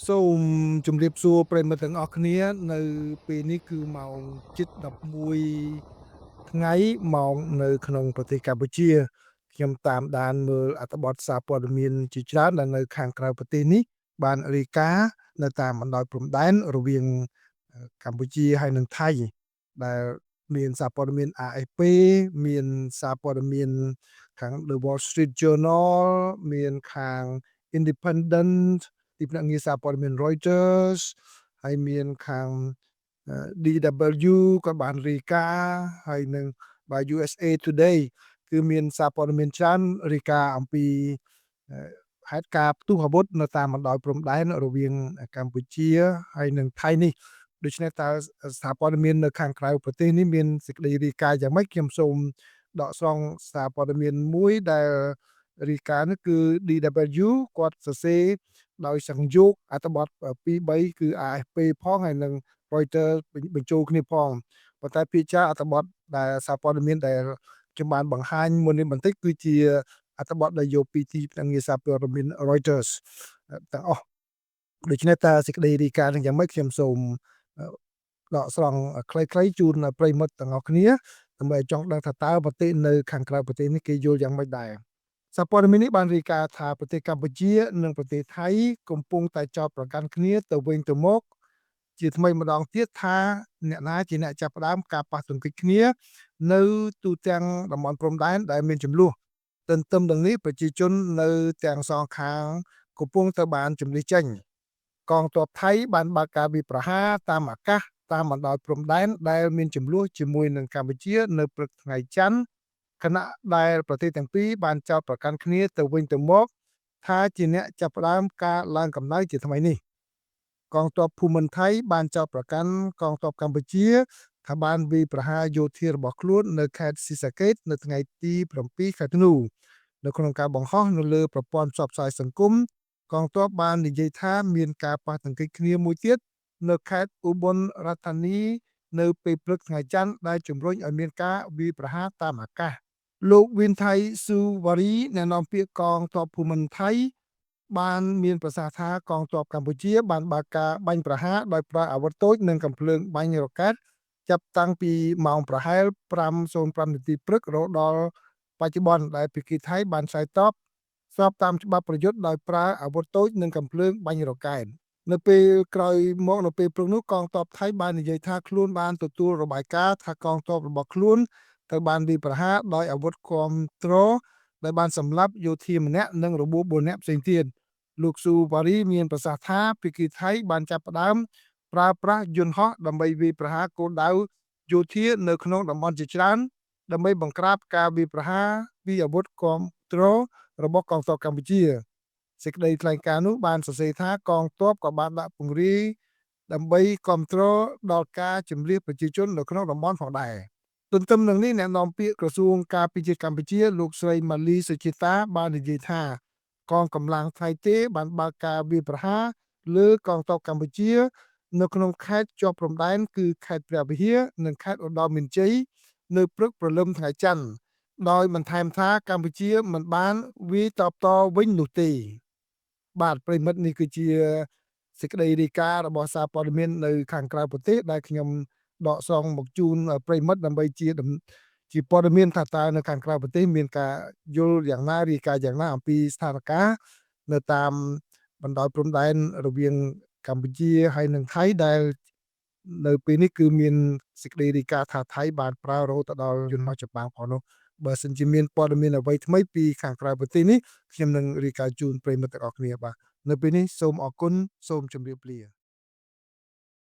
សូមជម្រាបសួរប្រិយមិត្តទាំងអស់គ្នានៅពេលនេះគឺម៉ោងជិត11ថ្ងៃម៉ោងនៅក្នុងប្រទេសកម្ពុជាខ្ញុំតាមដានមើលអត្ថបទសារព័ត៌មានជាច្រើនដែលនៅខាងក្រៅប្រទេសនេះបានរាយការណ៍នៅតាមបណ្ដោយព្រំដែនរវាងកម្ពុជាហើយនិងថៃដែលមានសារព័ត៌មាន AFP មានសារព័ត៌មានខាង The Wall Street Journal មានខាង Independent ទីភ្នាក់ងារសារព័ត៌មាន Reuters ហើយមានខាងDW ក៏បានរាយការណ៍ហើយនឹងបាទ USA Today គឺមានសារព័ត៌មានច្រើនរាយការណ៍អំពីហេតុការណ៍ផ្ទុះអាវុធនៅតាមបណ្ដោយព្រំដែនរវាងកម្ពុជាហើយនិងថៃនេះដូច្នេះតើសារព័ត៌មាននៅខាងក្រៅប្រទេសនេះមានសេចក្តីរាយការណ៍យ៉ាងម៉េចខ្ញុំសូមដកស្រង់សារព័ត៌មានមួយដែលរាយការណ៍នោះគឺ DW គាត់សរសេរដោយសង្យោគអត្ថបទ2-3គឺ AFP ផងហើយនិង Reuters បញ្ចូលគ្នាផងប៉ុន្តែភាគច្រើនអត្ថបទដែលសារព័ត៌មានដែលខ្ញុំបានបង្ហាញមុននេះបន្តិចគឺជាអត្ថបទដែលយកពីទីភ្នាក់ងារសារព័ត៌មាន Reuters ទាំងអស់ដូច្នេះតើសេចក្តីរាយការណ៍នឹងយ៉ាងម៉េចខ្ញុំសូមដកស្រង់ខ្លីៗជូនប្រិយមិត្តទាំងអស់គ្នាដើម្បីឲ្យចង់ដឹងថាតើប្រទេសនៅខាងក្រៅប្រទេសនេះគេយល់យ៉ាងម៉េចដែរសារព័ត៌មាននេះបានរាយការណ៍ថាប្រទេសកម្ពុជានិងប្រទេសថៃកំពុងតែចោទប្រកាន់គ្នាទៅវិញទៅមកជាថ្មីម្ដងទៀតថាអ្នកណាជាអ្នកចាប់ផ្ដើមការប៉ះទង្គិចគ្នានៅទូទាំងតំបន់ព្រំដែនដែលមានជម្លោះទន្ទឹមនឹងនេះប្រជាជននៅទាំងសងខាងកំពុងត្រូវបានជម្លៀសចេញកងទ័ពថៃបានបើកការវាយប្រហារតាមអាកាសតាមបណ្ដោយព្រំដែនដែលមានជម្លោះជាមួយនឹងកម្ពុជានៅព្រឹកថ្ងៃច័ន្ទខណៈដែលប្រទេសទាំងពីរបានចោទប្រកាន់គ្នាទៅវិញទៅមកថាជាអ្នកចាប់ផ្ដើមការឡើងកម្ដៅជាថ្មីនេះកងទ័ពភូមិន្ទថៃបានចោទប្រកាន់កងទ័ពកម្ពុជាថាបានវាយប្រហារយោធារបស់ខ្លួននៅខេត្តស៊ីសាកេតនៅថ្ងៃទី7ខែធ្នូនៅក្នុងការបង្ហោះនៅលើប្រព័ន្ធផ្សព្វផ្សាយសង្គមកងទ័ពបាននិយាយថាមានការប៉ះទង្គិចគ្នាមួយទៀតនៅខេត្តឧបលរាជធានីនៅពេលព្រឹកថ្ងៃច័ន្ទដែលជំរុញឲ្យមានការវាយប្រហារតាមអាកាសលោកវិនថៃស៊ូវ៉ារីអ្នកនាំពាក្យកងទ័ពភូមិន្ទថៃបានមានប្រសាសន៍ថាកងទ័ពកម្ពុជាបានបើកការបាញ់ប្រហារដោយប្រើអាវុធតូចនិងកាំភ្លើងបាញ់រ៉ុកែតចាប់តាំងពីម៉ោងប្រហែល5:05នាទីព្រឹករហូតដល់បច្ចុប្បន្នដែលភាគីថៃបានឆ្លើយតបស្របតាមច្បាប់ប្រយុទ្ធដោយប្រើអាវុធតូចនិងកាំភ្លើងបាញ់រ៉ុកែតនៅពេលក្រោយមកនៅពេលព្រឹកនោះកងទ័ពថៃបាននិយាយថាខ្លួនបានទទួលរបាយការណ៍ថាកងទ័ពរបស់ខ្លួនត្រូវបានវាយប្រហារដោយអាវុធគាំទ្រដែលបានសម្លាប់យោធាម្នាក់និងរបួស4នាក់ផ្សេងទៀតលោកស៊ូវ៉ារីមានប្រសាសន៍ថាភាគីថៃបានចាប់ផ្ដើមប្រើប្រាស់យន្តហោះដើម្បីវាយប្រហារគោលដៅយោធានៅក្នុងតំបន់ជាច្រើនដើម្បីបង្ក្រាបការវាយប្រហារពីអាវុធគាំទ្ររបស់កងទ័ពកម្ពុជាសេចក្តីថ្លែងការណ៍នោះបានសរសេរថាកងទ័ពក៏បានដាក់ពង្រាយដើម្បីគ្រប់គ្រងដល់ការជម្លៀសប្រជាជននៅក្នុងតំបន់ផងដែរទន្ទឹមនឹងនេះអ្នកនាំពាក្យក្រសួងការពារជាតិកម្ពុជាលោកស្រីម៉ាលីសុជាតាបាននិយាយថាកងកម្លាំងថៃទេបានបើកការវាយប្រហារលើកងទ័ពកម្ពុជានៅក្នុងខេត្តជាប់ព្រំដែនគឺខេត្តព្រះវិហារនិងខេត្តឧត្តរមានជ័យនៅព្រឹកព្រលឹមថ្ងៃច័ន្ទដោយបន្ថែមថាកម្ពុជាមិនបានវាយតបតវិញនោះទេបាទប្រិមិត្តនេះគឺជាសេចក្តីរាយការណ៍របស់សារព័ត៌មាននៅខាងក្រៅប្រទេសដែលខ្ញុំដកស្រង់មកជូនប្រិមិត្តដើម្បីជាព័ត៌មានថាតើនៅខាងក្រៅប្រទេសមានការយល់យ៉ាងណារាយការណ៍យ៉ាងណាអំពីស្ថានភាពនៅតាមបណ្ដោយព្រំដែនរវាងកម្ពុជាហើយនិងថៃដែលនៅពេលនេះគឺមានសេចក្តីរាយការណ៍ថាថៃបានប្រើរហូតដល់យន្តហោះចម្បាំងផងនោះបើសិនជាមានព័ត៌មានអ្វីថ្មីពីខាងក្រៅប្រទេសនេះខ្ញុំនឹងរាយការណ៍ជូនប្រិយមិត្តទាំងអស់គ្នាបាទនៅពេលនេះសូមអរគុណសូមជម្រាបលា